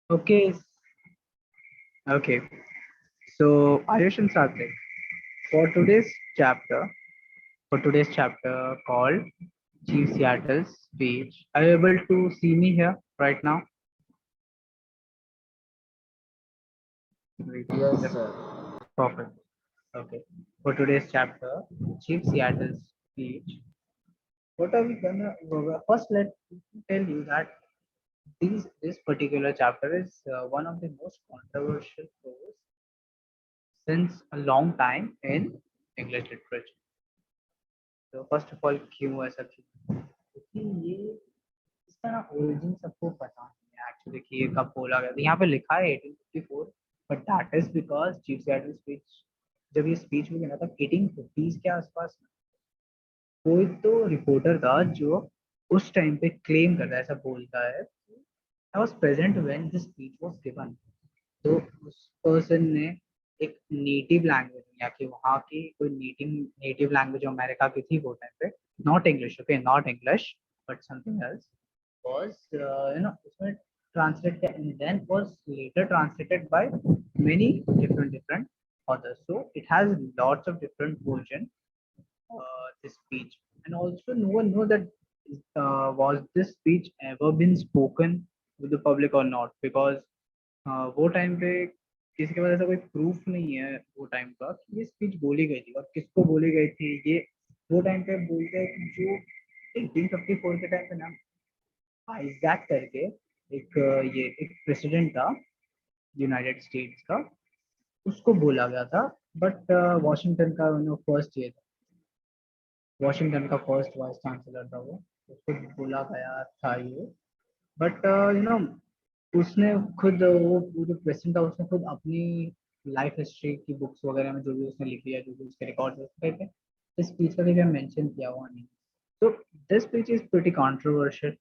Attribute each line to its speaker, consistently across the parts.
Speaker 1: Okay, okay. So Ayush and Satvik, for today's chapter, for today's chapter called Chief Seattle's speech. Are you able to see me here right now? Wait,
Speaker 2: Yes,
Speaker 1: yep,
Speaker 2: sir.
Speaker 1: perfect. Okay. For today's chapter, Chief Seattle's speech. What are we gonna first? Let me tell you that this particular chapter is one of the most controversial prose since a long time in English literature. तो first of all क्यों ऐसा क्यों क्योंकि ये इसका ना origin सबको पता नहीं है एक्चुअली कि ये कब बोला गया था यहाँ पे लिखा है 1854 but that is because chief secretary speech जब ये स्पीच हुई ना तब 1850s के आसपास कोई तो रिपोर्टर था जो उस टाइम पे क्लेम करता है ऐसा बोलता है I was present when this speech was given तो उस पर्सन ने एक नेटिव लैंग्वेज या कि वहाँ की कोई नेटिव नेटिव लैंग्वेज अमेरिका की थी वो टाइम पे not English okay not English but something else was उसमें translate and then was later translated by many different authors so it has lots of different version this speech and also no one know that was this speech ever been spoken with the public or not because वो time पे किसी के पास ऐसा कोई proof नहीं है वो time का कि ये स्पीच बोली गई थी और किसको बोली गई थी ये वो टाइम पे बोलते हैं कि जो 1854 के टाइम पे ना आइजैक करके एक ये एक प्रेसिडेंट था यूनाइटेड स्टेट्स का उसको बोला गया था बट वॉशिंगटन का फर्स्ट ये था वॉशिंगटन का फर्स्ट वाइस चांसलर था वो उसको बोला गया था ये बट उसने खुद वो जो प्रेसिडेंट था उसने खुद अपनी लाइफ हिस्ट्री की बुक्स वगैरह में जो भी उसने लिखी है जो भी उसके रिकॉर्ड है इस स्पीच का भी मेंशन किया हुआ नहीं so this speech is pretty controversial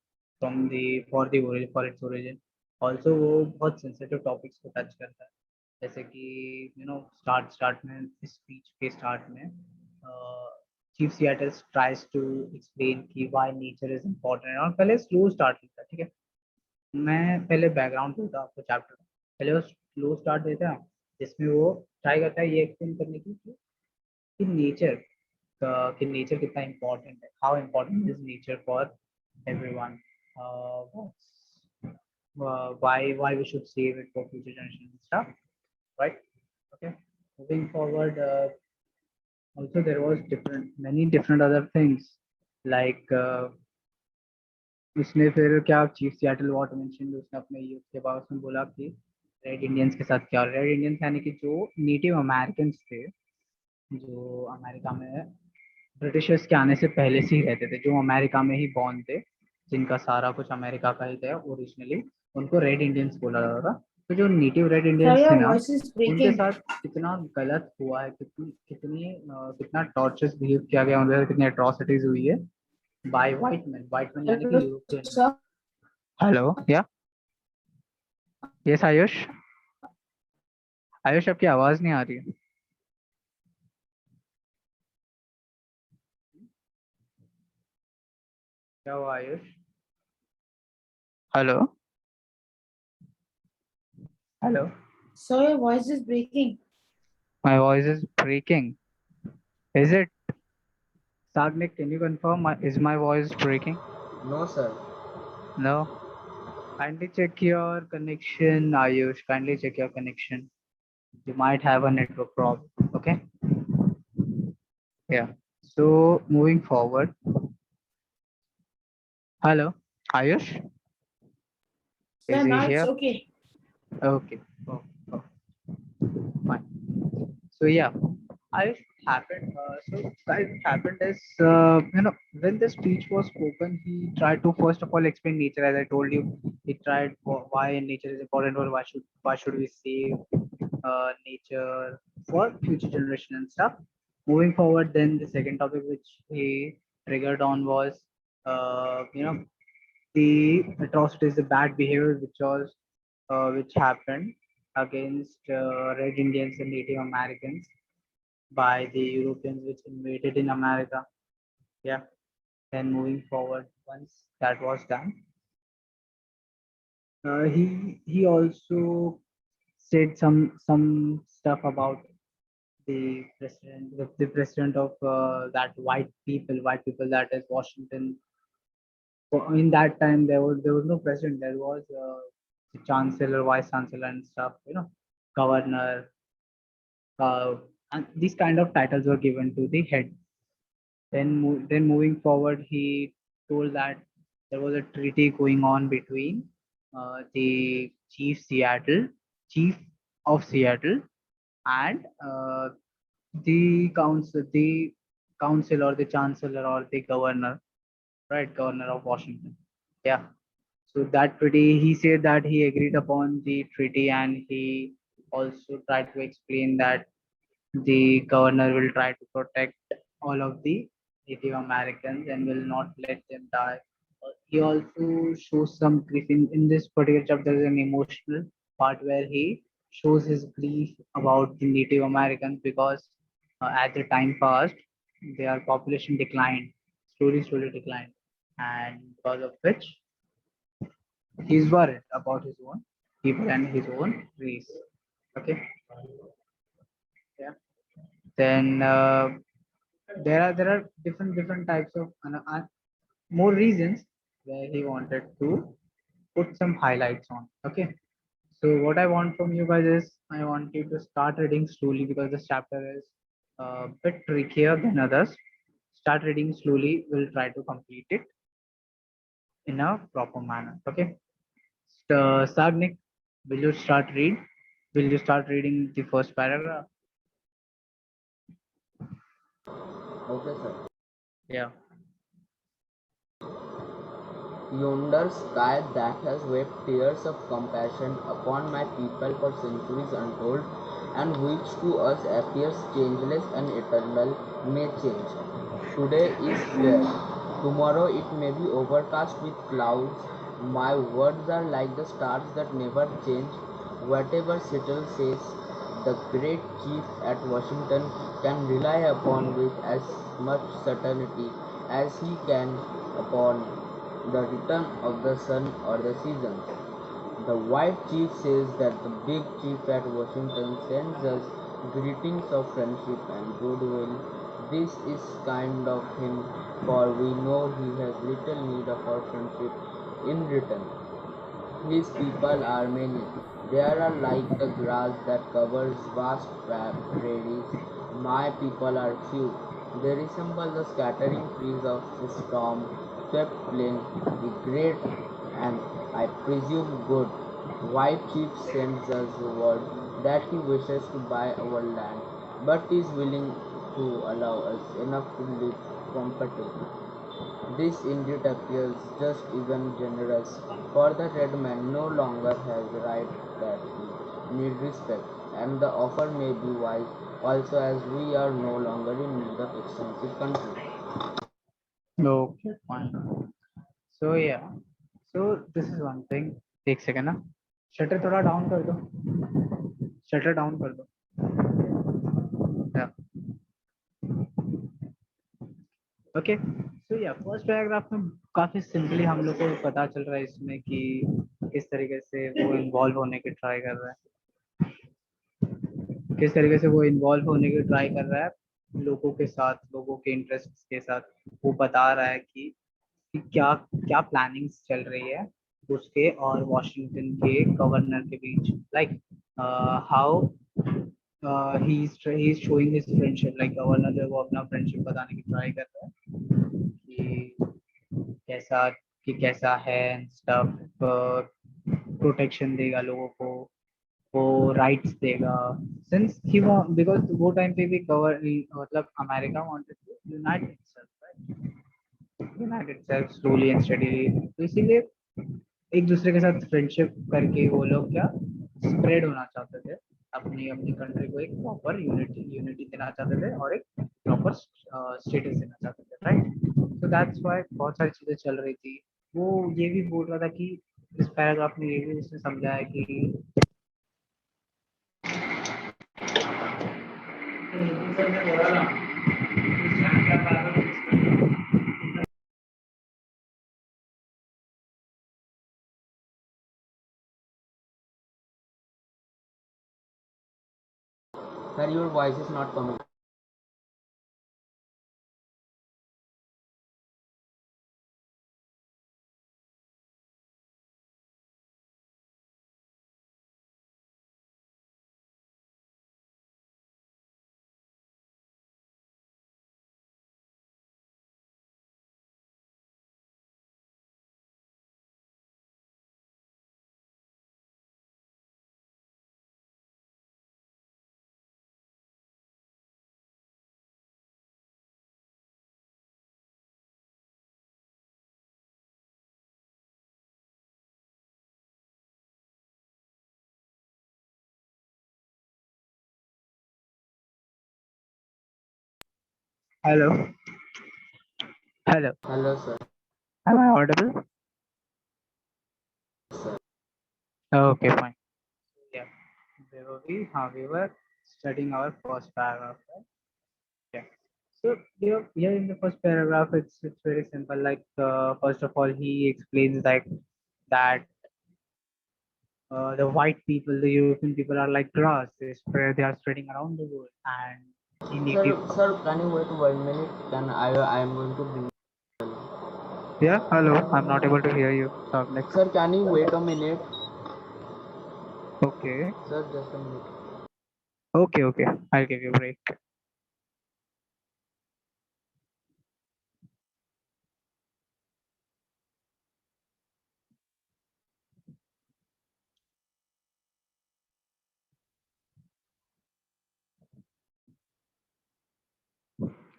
Speaker 1: from the for its origin also वो बहुत sensitive topics को touch करता है जैसे कि स्टार्ट में इस स्पीच के स्टार्ट में chief Seattle tries to explain कि व्हाई नेचर इज इम्पोर्टेंट और पहले स्लो स्टार्ट होता है ठीक है मैं पहले बैकग्राउंड देता हूँ आपको चैप्टर पहले वो स्लो स्टार्ट देता है जिसमें वो ट्राई करता है ये एक्सप्लेन करने की कि नेचर कि नेचर कितना इम्पोर्टेंट है how important is nature for everyone why we should save it for future generations and stuff right okay moving forward also there was different many different other things like उसने फिर क्या chief Seattle what mention उसने अपने youth के बाद उसने बोला कि रेड इंडियंस के साथ क्या रेड इंडियंस यानी कि जो नेटिव अमेरिकन थे जो अमेरिका में ब्रिटिशर्स के आने से पहले से ही रहते थे जो अमेरिका में ही बॉर्न थे जिनका सारा कुछ अमेरिका का ही था ओरिजिनली उनको रेड इंडियंस बोला जाता था तो जो नेटिव रेड
Speaker 3: Sir,
Speaker 1: इंडियंस थे
Speaker 3: your
Speaker 1: ना
Speaker 3: voice is
Speaker 1: उनके
Speaker 3: breaking.
Speaker 1: साथ कितना गलत हुआ है कितना टॉर्चर्स बिहेव किया गया उनके साथ कितनी अट्रॉसिटीज हुई है बाय वाइट मैन यानी कि
Speaker 3: Hello,
Speaker 1: European man
Speaker 3: sir.
Speaker 1: Hello या यस आयुष आयुष आपकी आवाज नहीं आ रही है क्या हुआ Ayush hello hello
Speaker 3: Sir, your voice is breaking.
Speaker 1: My voice is breaking is it Sagnik, can you confirm? Is my voice breaking?
Speaker 2: No, sir.
Speaker 1: No. Kindly check your connection, Ayush. Kindly check your connection. You might have a network problem. Okay. Yeah. So moving forward. Hello, Ayush. Is
Speaker 3: Sir,
Speaker 1: he
Speaker 3: now it's
Speaker 1: here?
Speaker 3: okay.
Speaker 1: Okay. Oh, fine. So yeah, I happened. So guys, what happened is, when the speech was spoken, he tried to first of all explain nature. As I told you, he tried why nature is important, or why should we save nature for future generation and stuff. Moving forward, then the second topic which he triggered on was, the atrocities, the bad behavior which happened against Red Indians and Native Americans by the Europeans which invaded in America. Yeah. Then moving forward, once that was done, He also said some stuff about the president of that white people, that is Washington. In that time there was no president. There was the chancellor, vice chancellor, and stuff. Governor, uh, and these kind of titles were given to the head. Then moving forward, he told that there was a treaty going on between the chief of Seattle, and the council or the chancellor or the governor, right? Governor of Washington. Yeah. So that treaty, he said that he agreed upon the treaty, and he also tried to explain that the governor will try to protect all of the Native Americans and will not let them die. He also shows some grief in this particular chapter. There is an emotional part where he shows his grief about the Native Americans because as the time passed, their population declined, slowly declined, and because of which he's worried about his own people and his own race. Okay, yeah. Then there are different types of more reasons where he wanted to put some highlights on. Okay, so what I want from you guys is I want you to start reading slowly because this chapter is a bit trickier than others. Start reading slowly. We'll try to complete it in a proper manner. Okay, Sagnik, will you start read? Will you start reading the first paragraph?
Speaker 2: Okay, sir.
Speaker 1: Yeah.
Speaker 2: Yonder sky that has wept tears of compassion upon my people for centuries untold, and which to us appears changeless and eternal, may change. Today is fair, tomorrow it may be overcast with clouds. My words are like the stars that never change. Whatever Seattle says, the great chief at Washington can rely upon with as much certainty as he can upon the return of the sun or the seasons. The white chief says that the big chief at Washington sends us greetings of friendship and goodwill. This is kind of him, for we know he has little need of our friendship in return. His people are many. They are like the grass that covers vast prairies. My people are few. They resemble the scattering trees of a storm swept plain, the great and I presume good. White chief sends us word that he wishes to buy our land, but is willing to allow us enough to live comfortably. This indeed appears just even generous, for the red man no longer has right that he need respect, and the offer may be wise also as we are no longer in need of extensive country.
Speaker 1: Okay, fine. So yeah, so this is one thing. एक second ना, shutter थोड़ा down कर दो, shutter down कर दो. Yeah. Okay. So yeah, first paragraph में काफी simply हम लोग को पता चल रहा है इसमें कि किस तरीके से वो इन्वॉल्व होने की ट्राई कर रहा है, किस तरीके से वो इन्वॉल्व होने की ट्राई कर रहा है लोगों के साथ, लोगों के इंटरेस्ट के साथ. वो बता रहा है कि क्या क्या प्लानिंग्स चल रही है उसके और वॉशिंगटन के गवर्नर के बीच. Like how he is showing his friendship. Like governor जो है वो अपना फ्रेंडशिप बताने की ट्राई कर रहा है कि कैसा कैसा है स्टफ. प्रोटेक्शन देगा लोगों को, वो राइट्स देगा. सिंस ही बिकॉज वो टाइम पे भी गवर मतलब America wanted to unite itself, right, unite itself slowly and steadily. तो इसीलिए एक दूसरे के साथ फ्रेंडशिप करके वो लोग क्या स्प्रेड होना चाहते थे, अपनी अपनी कंट्री को एक प्रॉपर यूनिटी यूनिटी देना चाहते थे और एक प्रॉपर स्टेटस देना चाहते थे, राइट. तो दैट्स व्हाई बहुत सारी चीजें चल रही थी. वो ये भी बोल रहा था कि इस पैराग्राफ में ये भी उसने समझाया कि
Speaker 2: Sir, your voice is not coming.
Speaker 1: Hello, hello.
Speaker 2: Hello, sir.
Speaker 1: Am I audible?
Speaker 2: Sir.
Speaker 1: Okay, fine. Yeah. Where were we? We were studying our first paragraph, right? Yeah. So here in the first paragraph, it's very simple. Like first of all, he explains like that the white people, the European people are like grass. They are spreading around the world, and he
Speaker 2: Sir,
Speaker 1: negative.
Speaker 2: sir, can you wait 1 minute? Can I am going to bring.
Speaker 1: Yeah. Hello. I'm not able to hear you. So like,
Speaker 2: Sir, can you wait a minute?
Speaker 1: okay,
Speaker 2: Sir, just a minute.
Speaker 1: okay. I'll give you a break.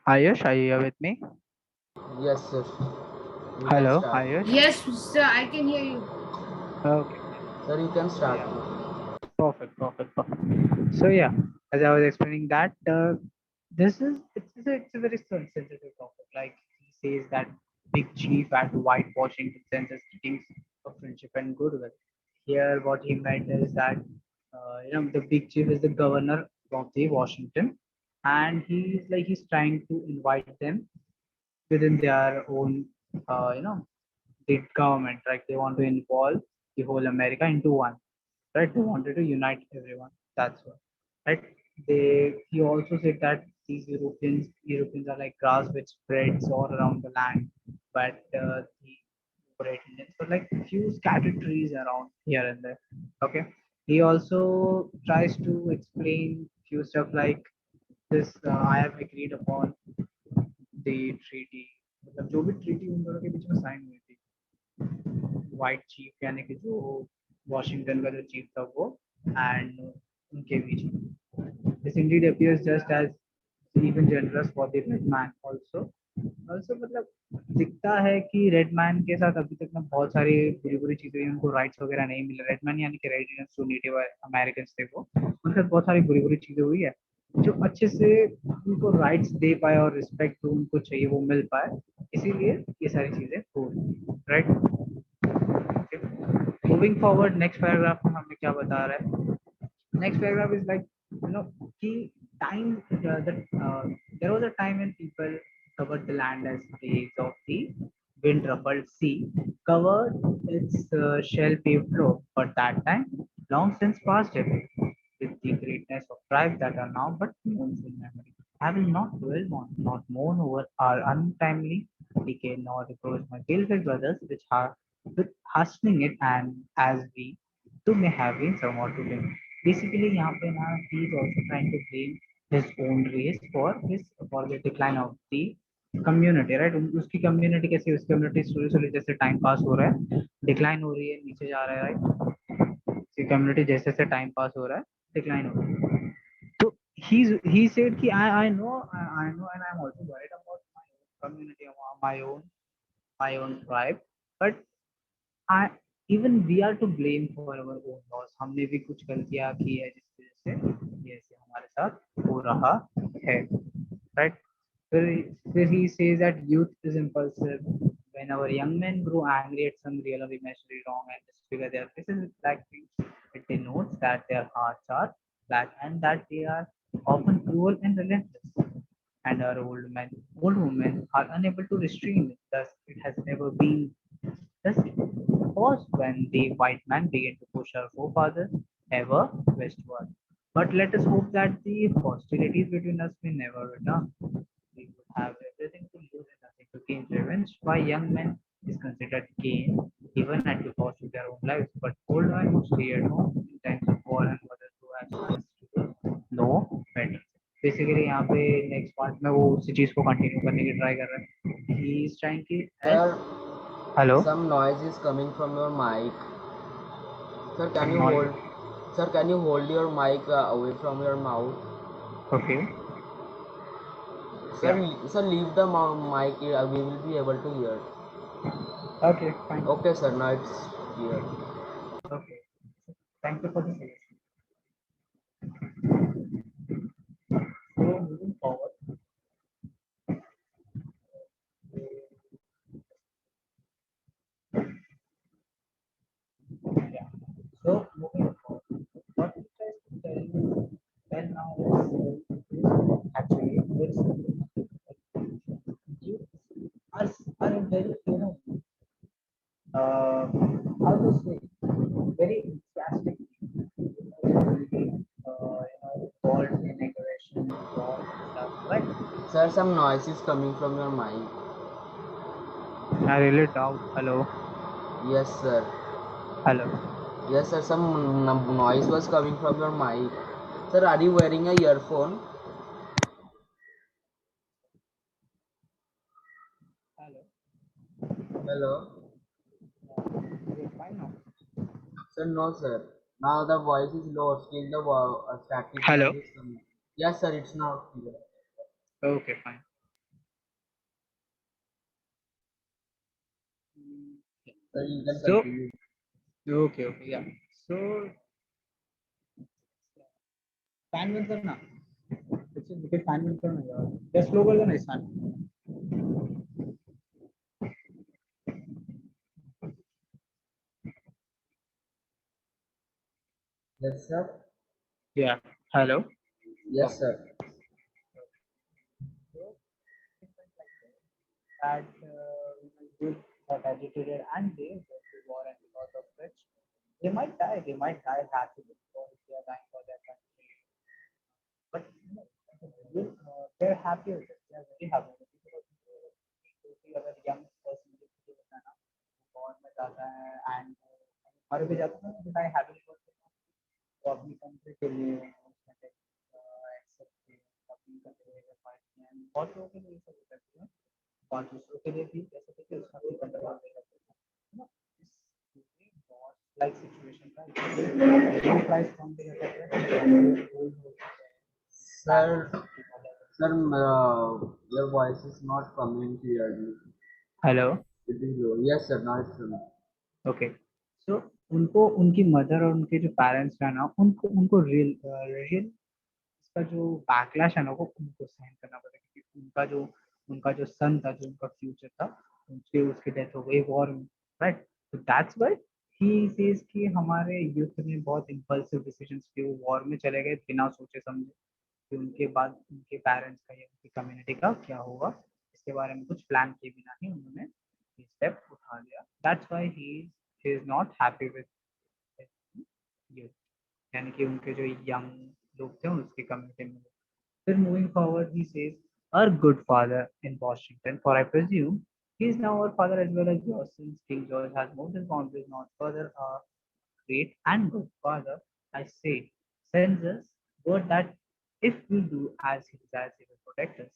Speaker 1: Ayush, are you here with me?
Speaker 2: Yes, sir. You can
Speaker 1: Hello,
Speaker 2: start.
Speaker 1: Ayush.
Speaker 3: Yes, sir, I can hear you.
Speaker 1: Okay.
Speaker 2: Sir, you can
Speaker 1: So
Speaker 2: start.
Speaker 1: yeah, perfect. So yeah, as I was explaining that this is it's a very sensitive topic. Like he says that big chief at White Washington sends us greetings of friendship and goodwill. Here, what he meant is that the big chief is the governor of the Washington, and he's trying to invite them within their own the government, right? They want to involve the whole America into one, right? They wanted to unite everyone. That's what, right? He also said that these Europeans are like grass which spreads all around the land, but the great Indians were like few scattered trees around here and there. Okay. He also tries to explain few stuff like this. I have agreed upon the treaty, मतलब जो भी treaty उन दोनों के बीच में sign हुई थी, white chief यानी कि जो वॉशिंगटन का जो चीफ था वो एंड उनके बीच में this indeed appears just as even generous for the red man also मतलब दिखता है कि रेड मैन के साथ अभी तक ना बहुत सारी बुरी बुरी चीजें हुई, उनको राइट्स वगैरह नहीं मिले। रेड मैन यानी कि रेड इंडियंस जो नेटिव अमेरिकन थे वो उनके साथ बहुत सारी बुरी बुरी चीजें हुई है, जो अच्छे से उनको राइट्स दे पाए और रिस्पेक्ट जो उनको चाहिए वो मिल पाए, इसीलिए ये सारी चीजें हो रही, right. Moving forward next paragraph में हमें क्या बता रहा है? Next paragraph is like, key time that there was a time when people covered the land as waves of the wind ruffled sea covered its shell paved floor, but that time long since passed away with the greatness of tribes that are now but names in memory. I will not dwell on, not mourn over our untimely decay, nor reproach my guilty brothers which are with hastening it, and as we too may have been somewhat to blame. Basically, यहाँ पे ना he is also trying to blame his own race for the decline of the community, right? उसकी community कैसी है? उसकी community slowly slowly जैसे time pass हो रहा है decline हो रही है, नीचे जा रहा है, right? उसकी community जैसे जैसे time pass हो रहा है decline हो रहा है। तो he said कि I know and I'm also worried about my own community, my own tribe, but I even we are to blame for our own loss. हमने भी कुछ गलतियां की है जिसकी वजह से ये ऐसे हमारे साथ हो रहा है, right? फिर he says that youth is impulsive. When our young men grow angry at some real or imaginary wrong and disfigure their faces with black paint, it denotes that their hearts are black and that they are often cruel and relentless. And our old women are unable to restrain it. Thus, it has never been. Thus, it was when the white man began to push our forefathers ever westward. But let us hope that the hostilities between us may never return. We would have everything to lose and nothing to gain. Revenge by young men is considered gain, even at the cost of their own lives. But old men who stay at home in times of war and mothers who have sons to do know better. Basically यहाँ पे next part में वो उसी चीज को continue करने की try कर रहा है. ही इज ट्राइंग की
Speaker 2: Sir,
Speaker 1: hello
Speaker 2: some noise is coming from your mic. Sir, can you
Speaker 1: technology.
Speaker 2: hold? Sir, can you hold your mic away from your mouth?
Speaker 1: Okay
Speaker 2: Sir,
Speaker 1: या
Speaker 2: sir, leave the mic here. We will be able to hear.
Speaker 1: Okay fine
Speaker 2: Okay, sir. Now it's clear.
Speaker 1: Okay thank you for the suggestion. So moving forward, yeah. So moving forward, what we try to tell you well now is actually very simple. You are a very uh, how to say very enthusiastic. Involved in aggression, war and stuff. But
Speaker 2: Sir, some noise is coming from your mic.
Speaker 1: I really doubt. Hello,
Speaker 2: Yes, sir.
Speaker 1: hello.
Speaker 2: Yes, sir. Some noise was coming from your mic. Sir, are you wearing a earphone?
Speaker 1: Hello.
Speaker 2: Hello.
Speaker 1: You're fine now.
Speaker 2: Sir, no, sir. Now the voice is low. Still the static
Speaker 1: Hello.
Speaker 2: noise is coming. Yes, sir. It's now clear.
Speaker 1: Okay, fine.
Speaker 2: Sir, you can
Speaker 1: So,
Speaker 2: continue.
Speaker 1: okay, yeah. So, fan बंद करना. देखिए fan बंद करना यार. या slow कर देना इस fan.
Speaker 2: Yes, sir.
Speaker 1: Yeah. Hello.
Speaker 2: Yes,
Speaker 1: Okay.
Speaker 2: sir.
Speaker 1: That youth got agitated and they went to war, and because of which they might die. They might die happily because they are dying for their country. But they're happy with it. They're very happy with it because अगर young person जो होता है ना war में जाता है and मर भी जाता है तो die happily for it. वो अपनी कंट्री के लिए उसमें एक्सेप्ट अपनी कंट्री में फाइट किया है. बहुत लोगों के लिए ये सब करते हैं और दूसरों के लिए भी जैसे कि उसका भी कंट्रोल नहीं करते हैं ना. Like situation right you price from the
Speaker 2: Sir, sir, your voice is not coming clearly.
Speaker 1: hello.
Speaker 2: It is low. Yes, sir. Now it's coming.
Speaker 1: Okay so उनको उनकी मदर और उनके जो पेरेंट्स है ना उनको उनको रियल इसका जो बैकलैश है ना वो उनको सहन करना पड़ेगा क्योंकि उनका जो सन था जो उनका फ्यूचर था उनसे उसकी डेथ हो गई वॉर में राइट. तो दैट्स व्हाई ही सेज कि हमारे यूथ ने बहुत इम्पल्सिव डिसीजंस लिए वो वॉर में चले गए बिना सोचे समझे कि उनके बाद उनके पेरेंट्स का या उनकी कम्युनिटी का क्या होगा इसके बारे में कुछ प्लान किए बिना ही उन्होंने स्टेप उठा लिया. That's why he is not happy with youth यानी कि उनके जो यंग लोग थे उसकी कम्युनिटी में. Then moving forward, he says, our good father in Washington, for I presume he is now our father as well as yours, since King George has moved his boundaries not further. Our great and good father, I say, sends us word that if we do as he desires, he will protect us.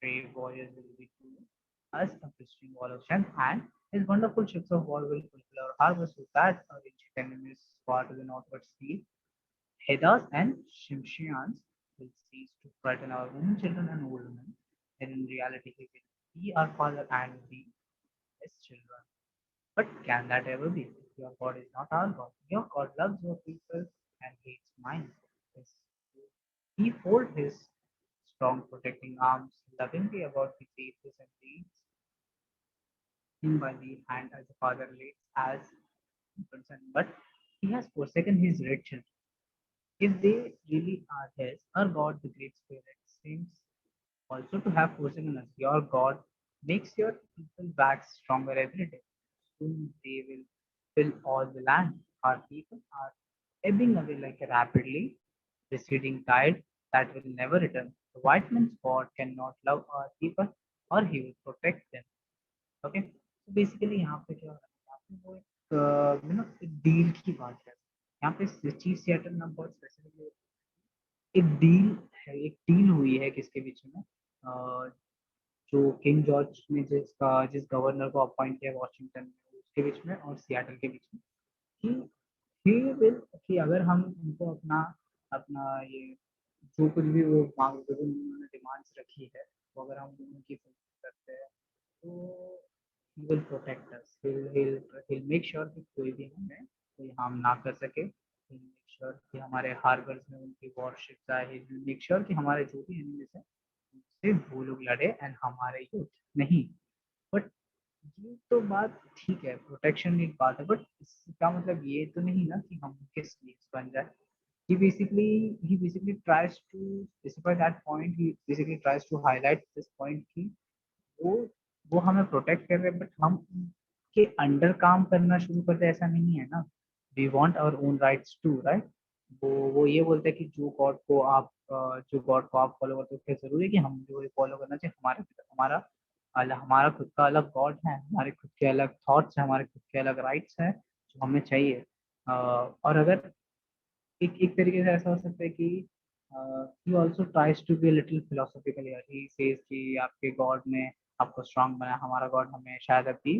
Speaker 1: Brave warriors will be to us a pristine wall of strength, and his wonderful ships of war will fulfill our harvest so that our ancient enemies far to the northward sea Heddas and Shimshians will cease to frighten our women, children, and old men. Then in reality, he will be our father and we his children. But can that ever be? Your God is not our God. Your God loves your people and hates mine. Yes. He folds his strong protecting arms lovingly about the faces and leads him by the hand as a father leads as concern. But he has forsaken his red children. If they really are his, our God, the Great Spirit, seems also to have forsaken us. Your God makes your people wax stronger every day. Soon they will fill all the land. Our people are ebbing away like rapidly. receding tide that will never return. The white man's God cannot love our people or he will protect them. Okay, so basically यहाँ पे क्या हो रहा है, यहाँ पे वो एक एक डील की बात है। यहाँ पे चीफ सियाटल ना बहुत स्पेसिफिकली एक डील है, एक डील हुई है किसके बीच में, जो किंग जॉर्ज ने जिस गवर्नर को अपॉइंट किया वॉशिंगटन में उसके बीच में और सियाटल के बीच में, कि ही विल कि अगर हम उनको अपना अपना ये जो कुछ भी वो मांग जो भी उन्होंने डिमांड्स रखी है वो अगर हम उनकी फुलफिल करते हैं तो he will protect us. He'll make sure कि कोई भी हमें कोई हार्म ना कर सके. He'll make sure कि हमारे हार्बर्स में उनकी वॉरशिप्स आए. He'll make sure कि हमारे जो भी एनिमीज हैं उनसे वो लोग लड़े एंड हमारे यूथ नहीं. बट ये तो बात ठीक है, प्रोटेक्शन एक बात है, बट इसका मतलब ये तो नहीं ना कि हम उनके स्लेव्स बन जाए. He basically tries to specify that point. He basically tries to highlight this point कि वो वो हमें प्रोटेक्ट कर रहे हैं बट हम उनके अंडर काम करना शुरू कर दे, ऐसा नहीं है ना. We want our own rights too, right. वो ये बोलते हैं कि जो गॉड को आप फॉलो करते हो क्या जरूरी है कि हम जो फॉलो करना चाहिए. हमारा हमारा खुद का अलग गॉड है, हमारे खुद के अलग थॉट्स हैं, हमारे खुद के अलग राइट्स हैं जो हमें चाहिए. और अगर एक एक तरीके से ऐसा हो सकता है कि he also tries to be little philosophical. He says कि आपके गॉड ने आपको स्ट्रांग बनाया, हमारा गॉड हमें शायद अभी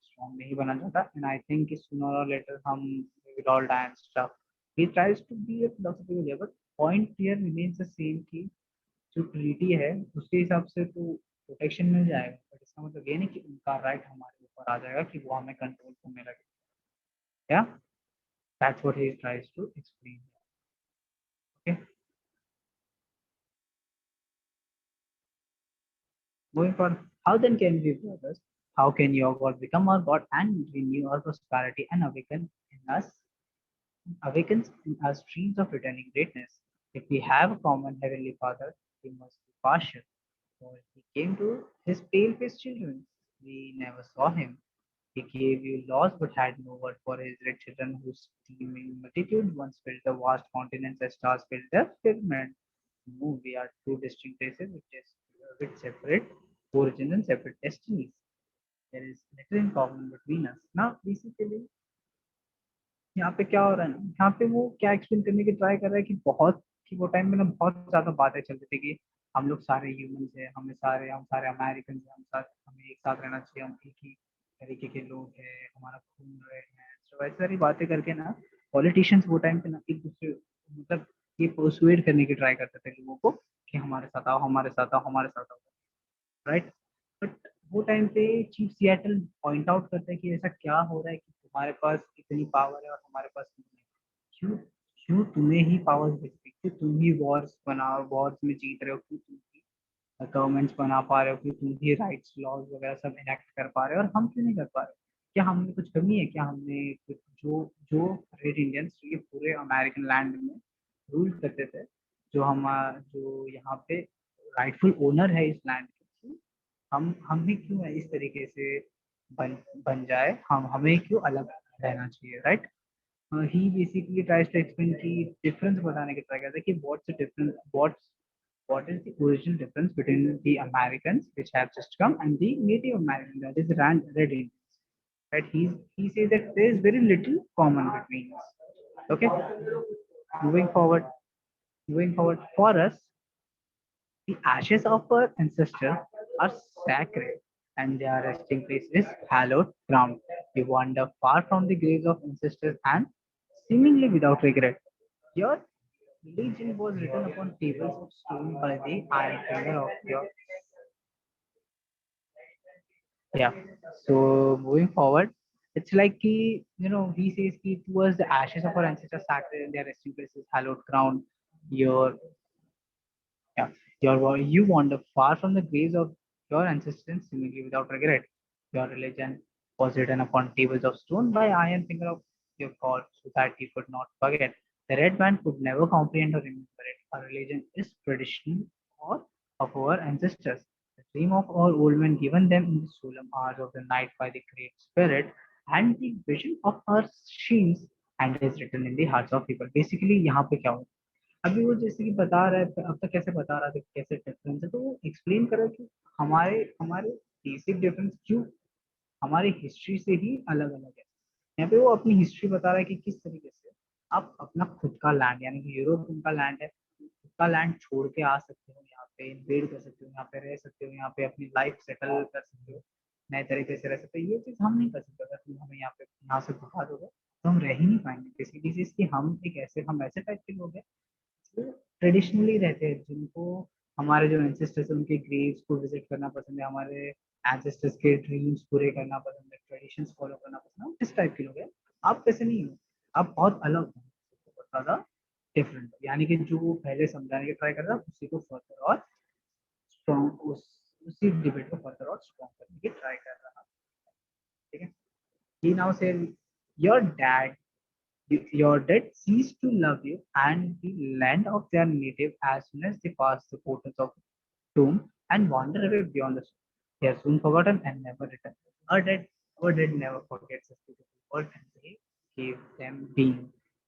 Speaker 1: स्ट्रांग नहीं बना चाहता. एंड आई थिंक कि सूनर और लेटर हम will all die and stuff. He tries to be a philosophical, but point here remains the same कि जो ट्रीटी है उसके हिसाब से तो प्रोटेक्शन मिल जाएगा, बट इसका मतलब ये नहीं कि उनका राइट हमारे ऊपर आ जाएगा कि वो हमें कंट्रोल करने लगे. क्या that's what he tries to explain. Okay, moving forward, how then can we, brothers? How can your God become our God and renew our prosperity and awakens in us dreams of returning greatness? If we have a common heavenly Father, he must be partial. For he came to his pale-faced children. We never saw him. He gave you laws but had no word for his red children whose teeming multitude once filled the vast continents as stars filled the firmament. No, we are two distinct races with separate origins and separate destinies. There is little in common between us. Now, basically, यहाँ पे क्या हो रहा है ना, यहाँ पे वो क्या एक्सप्लेन करने की ट्राई कर रहा है कि वो टाइम में ना बहुत ज्यादा बातें चल रही थी कि हम लोग सारे ह्यूमंस हैं, हम सारे अमेरिकन हैं, हमें एक साथ रहना चाहिए, हम एक ही तरीके के लोग हैं, हमारा खून रेड है. तो वैसे सारी बातें करके ना पॉलिटिशियंस वो टाइम पे ना एक दूसरे मतलब ये परसुएड करने की ट्राई करते थे लोगों को कि हमारे साथ आओ, हमारे साथ आओ, हमारे साथ आओ, राइट. बट वो टाइम पे चीफ सियाटल पॉइंट आउट करते हैं कि ऐसा क्या हो रहा है कि तुम्हारे पास इतनी पावर है और हमारे पास नहीं है. क्यों क्यों तुम्हें ही पावर्स दिखती, क्यों तुम ही वॉर्स में जीत रहे हो, क्यों तुम ही गवर्नमेंट्स बना पा रहे हो, क्यों तुम ही राइट्स लॉज वगैरह सब इनेक्ट कर पा रहे हो और हम क्यों नहीं कर पा रहे. क्या हमने कुछ कमी है, क्या हमने कुछ जो जो रेड इंडियंस ये पूरे अमेरिकन लैंड में रूल करते थे, जो यहाँ पे राइटफुल ओनर है इस लैंड के, हम ही क्यों है इस तरीके से बन बन जाए, हम हमें क्यों अलग रहना चाहिए, right. He basically tries to explain की डिफरेंस बताने की ट्राई करता है कि what is the original difference between the Americans which have just come and the Native Americans, that is Red Indians. Right? He says that there is very little common between us. Okay. Moving forward, for us, the ashes of our ancestors are sacred and their resting place is hallowed ground. We wander far from the graves of ancestors and seemingly without regret. Your religion was written upon tables of stone by the iron finger of your. Yeah. So moving forward, it's like he says towards the ashes of our ancestors sacred and their resting place is hallowed ground. Your Yeah, you wander far from the graves of your ancestors seemingly without regret. Your religion was written upon tables of stone by iron finger of your God, so that you could not forget. The red man could never comprehend or remember it. Our religion is tradition or of our ancestors. The dream of all old men given them in the solemn hours of the night by the Great Spirit, and the vision of our schemes and is written in the hearts of people. Basically, यहाँ पे क्या होता है अभी वो जैसे कि बता रहा है, अब तक कैसे बता रहा था कि कैसे डिफरेंस है, तो वो एक्सप्लेन करा कि हमारे हमारे बेसिक डिफरेंस क्यों हमारी हिस्ट्री से ही अलग अलग है। यहाँ पे वो अपनी हिस्ट्री बता रहा है कि किस तरीके से आप अपना खुद का लैंड, यानी कि यूरोप उनका लैंड है, खुद का लैंड छोड़ के आ सकते हो, यहाँ पे इन्वेड कर सकते हो, यहाँ पे रह सकते हो, यहाँ पे अपनी लाइफ सेटल कर सकते हो, नए तरीके से रह सकते हो। ये चीज हम नहीं कर सकते। अगर तुम हमें यहाँ पे यहाँ से भगा दोगे तो हम रह ही नहीं पाएंगे किसी चीज की। हम ऐसे टाइप के लोग हैं जो ट्रेडिशनली रहते हैं, जिनको हमारे जो एंसेस्टर्स है उनके ग्रेव्स को विजिट करना पसंद है, हमारे एंसेस्टर्स के ड्रीम्स पूरे करना पसंद है, ट्रेडिशंस फॉलो करना पसंद है। हम इस टाइप के लोग हैं। आप कैसे नहीं हो, आप बहुत अलग हो, बहुत ज्यादा डिफरेंट हो। यानी कि जो वो पहले समझाने की ट्राई कर रहा है उसी को फर्दर और स्ट्रॉन्ग उसी डिबेट को फर्दर और स्ट्रॉन्ग करने की ट्राई कर रहा है। ठीक है। ही नाउ से your dad your dad cease to love you and the land of their native as soon as they pass the portals of doom and wander away beyond the sea. They are soon forgotten and never return. Our dead never forgets us beautiful world and they gave them being.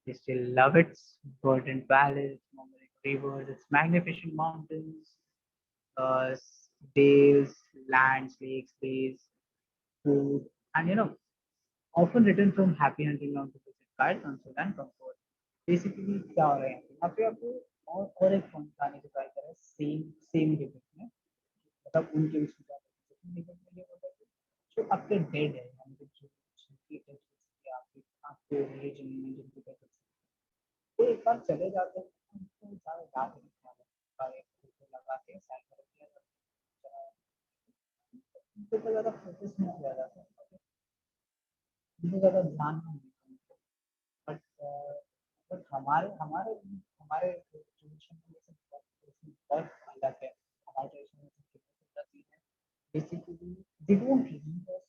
Speaker 1: They still love its verdant valleys, murmuring rivers, its magnificent mountains, uh, dales, lands, lakes, bays, food, and often written from happy hunting ground to visit guide, console and comfort. Basically क्या हो रहा है यहाँ पे आपको और एक point लाने की ट्राई करें सेम सेम डिबेट में, मतलब उनके बीच में सेम डिबेट में ये होता है कि जो आपके डेड है, यानी कि जो जिनकी डेथ हो चुकी है, आपके आपके रिलीजन में जिनकी डेथ हो चुकी है, वो एक बार चले जाते हैं उनको ज़्यादा याद नहीं आता है, लगा के साइड में रख दिया जाता है, उनको तो ज़्यादा फोकस नहीं किया जाता है, उनको ज़्यादा ध्यान नहीं देते हैं। बट बट हमारे हमारे हमारे ट्रेडिशन में जैसे बहुत अलग है। हमारे ट्रेडिशन में basically they don't leave us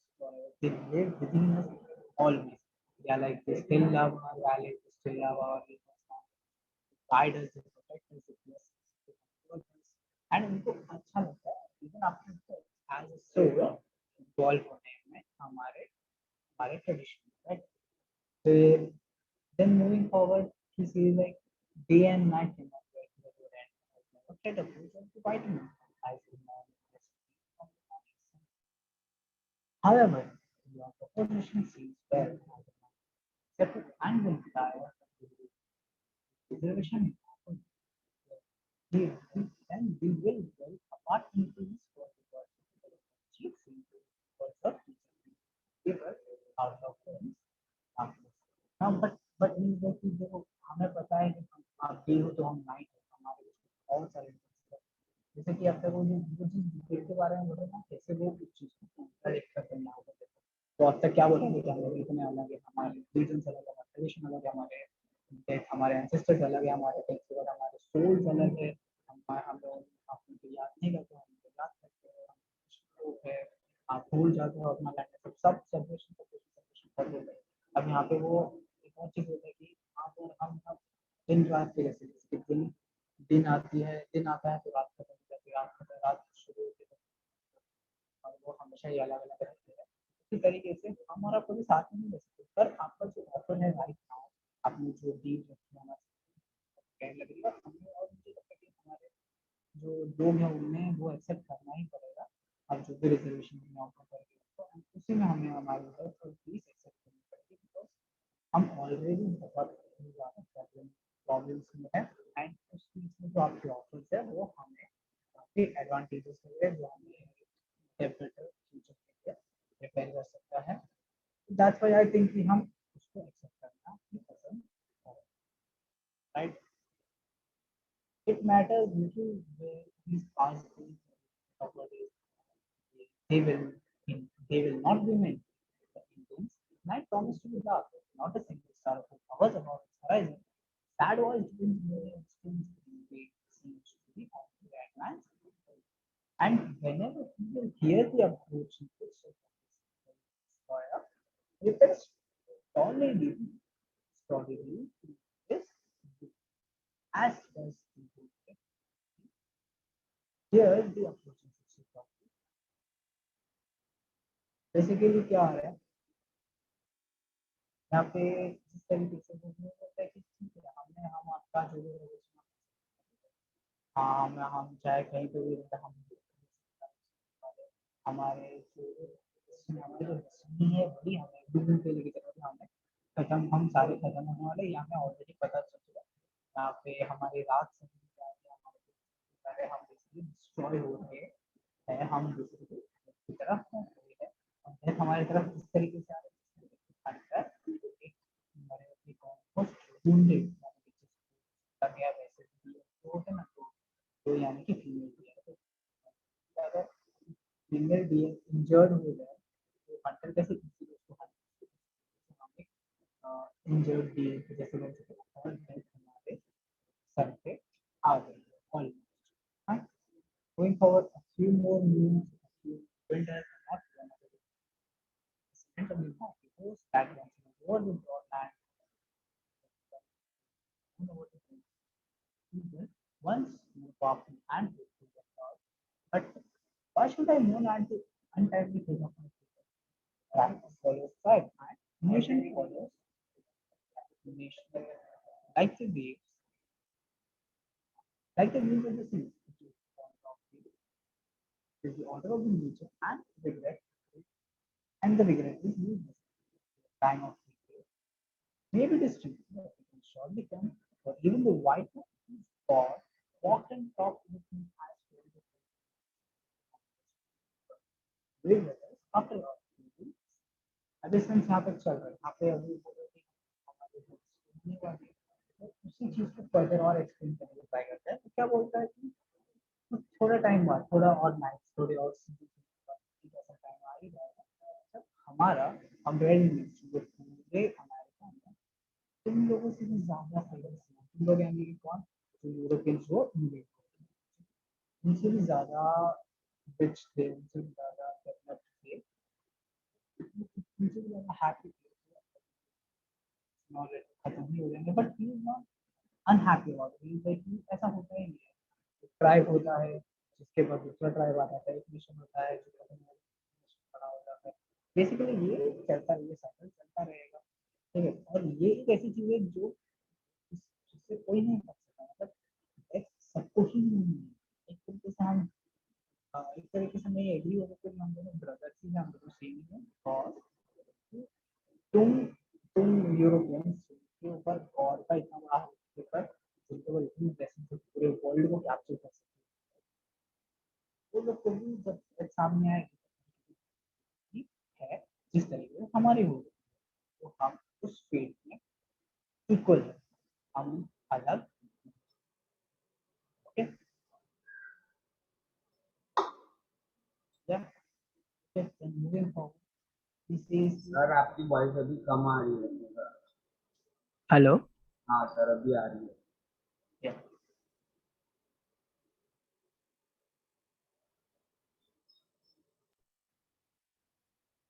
Speaker 1: they live within us always. Yeah, like they still love our values, they still love our rivers, guide us, they protect us, they bless us, they comfort us, and उनको अच्छा लगता है even after as a soul involved होने में हमारे tradition में, right? So then moving forward, he says like day and night cannot wait to the good end. Never try to approach them to vitamin. I feel more however, your proposition seems well accepted and will retire reservation. Then we will well apart into this world because chief words of give us out of friends. हाँ but means है कि देखो हमें पता है कि आप day हो तो हम नाइट हो, हमारे बहुत सारे जैसे कि अब तक वो जो चीज डिबेट के बारे में बोले ना, कैसे वो उस चीज को कॉन्ट्राडिक्ट करते हैं यहाँ पे। तो अब तक क्या बोलेंगे कि हम लोग इतने अलग है, हमारे रिलीजन अलग है, हमारे ट्रेडिशन अलग है, हमारे एंसेस्टर्स अलग है, हमारे कल्चर, हमारे सोल्स अलग है। हम लोग आप उनको याद नहीं करते, हम उनको याद करते हैं, हम है, आप भूल जाते हो अपना लैंग्वेज, सब सेलिब्रेशन सेलिब्रेशन कर देते हैं। अब यहाँ पे वो एक और चीज़ होता है कि आप और हम दिन रात के जैसे कि दिन आता है तो रात खत्म हो जाती है, रात खत्म रात शुरू होती है, और वो हमेशा ही अलग अलग रहते हैं। इसी तरीके से हम और आप कभी साथ में नहीं रह सकते, पर आपका जो ऑफर है राइट नाउ, आपने जो डील रखी है हमारे कहने लगेगा हमें, और मुझे लगता है कि हमारे जो लोग हैं उनमें वो एक्सेप्ट करना ही पड़ेगा। आप जो भी रिजर्वेशन हमें ऑफर करेंगे तो उसी में हमें हमारी फीस एक्सेप्ट करनी पड़ेगी, बिकॉज हम ऑलरेडी बहुत ज़्यादा प्रॉब्लम्स में है, एंड उस चीज़ में जो आपके ऑफर्स है वो हमें काफ़ी एडवांटेजेस है जो हमें बेटर फ्यूचर के लिए प्रिपेयर कर सकता है। दैट्स व्हाई आई थिंक कि हम उसको एक्सेप्ट करना ही पसंद करें, right? It matters little where these past days properties they will they will not remain. The Indians night promised to be dark, not a single star who hovers above its horizon. Sad voice brings many extremes the seems to be on the advance. And whenever people hear the approaching footsteps of this destroyer, repels solidly, solidly is as does the here the approaching footsteps of basically क्या आ रहा है यहाँ पे, जिस तरीके से बोलने होता है कि ठीक है हमने हम आपका जो भी रिलेशन हाँ हम चाहे कहीं पे भी रहते हम हमारे हमारी जो दशमी है वही हमें डूब पे लेके चल रहा है। हमें खत्म हम सारे खत्म होने वाले ये हमें ऑलरेडी पता चल चुका है। यहाँ पे हमारी रात से हमारे सारे हम बेसिकली डिस्ट्रॉय हो रहे हैं हम दूसरे की तरफ बढ़ रहे हैं और death हमारी तरफ इस तरीके से आ रही है एक हमारे एक ऑलमोस्ट wounded यानी कि वैसे भी तो होते ना तो यानी कि फीमेल भी है अगर फीमेल भी इंजर्ड हो जाए तो हंटर कैसे इजीली उसको इंजर्ड भी जैसे बोल सकते हैं और death हमारे सर पे आ गई है almost going forward a few more news a few builders not one of the center will have to post that once more the broadband once more powerful and fruitful than God. But why should I mourn at the untimely fate of my people? Right follows right and nation follows nation. Like the waves, like the waves of the sea, which is the order of the nature and regret, and the regret is useless. Time of regret may be distant, but it will surely come. For even the white man whose God walked and talked with me as told the brave brothers after all. अभी इसमें यहाँ पे चल रहा है यहाँ पे अभी बोल रहे थे हमारे जो सुनने वाले वो उसी चीज को फर्दर और एक्सप्लेन करने की ट्राई करता है तो क्या बोलता है कि तो थोड़ा टाइम बाद थोड़ा और नाइट थोड़े और ऐसा टाइम आ ही जाएगा जब हमारा हम रेड जो पूरे अमेरिका में तुम लोगों से भी ज्यादा फेमस है तुम लोग यानी कि कौन जो यूरोपियंस वो इन्वेट उनसे भी ज्यादा रिच थे उनसे भी ज्यादा डेवलप्ड थे उनसे भी ज्यादा हैप्पी थे नॉलेज खत्म ही हो जाएंगे but he is not unhappy about it ऐसा होता ही नहीं है ट्राइब होता है जिसके बाद दूसरा ट्राइब आता है एक मिशन होता है जो खड़ा हो जाता है बेसिकली ये चलता है ये साइकिल चलता रहेगा ठीक है और ये एक ऐसी चीज है जो जिससे कोई नहीं कर सकता मतलब एक सबको ही एक तरीके से हम एक तरीके से नहीं एग्री हो सकते हम दोनों ब्रदर्स ही हैं हम दोनों सेम ही हैं और तुम तुम यूरोपियंस के ऊपर गॉड का इतना बड़ा पेपर जिनके ऊपर इतनी ब्लेसिंग है पूरे वर्ल्ड को कैप्चर कर सकते वो लोग को भी जब एक सामने आए है जिस तरीके से हमारी हो तो हम उस फील्ड में इक्वल है हम अलग okay moving forward this is
Speaker 2: sir आपकी वॉइस अभी कम आ रही है सर।
Speaker 1: हेलो
Speaker 2: हाँ सर अभी आ रही है।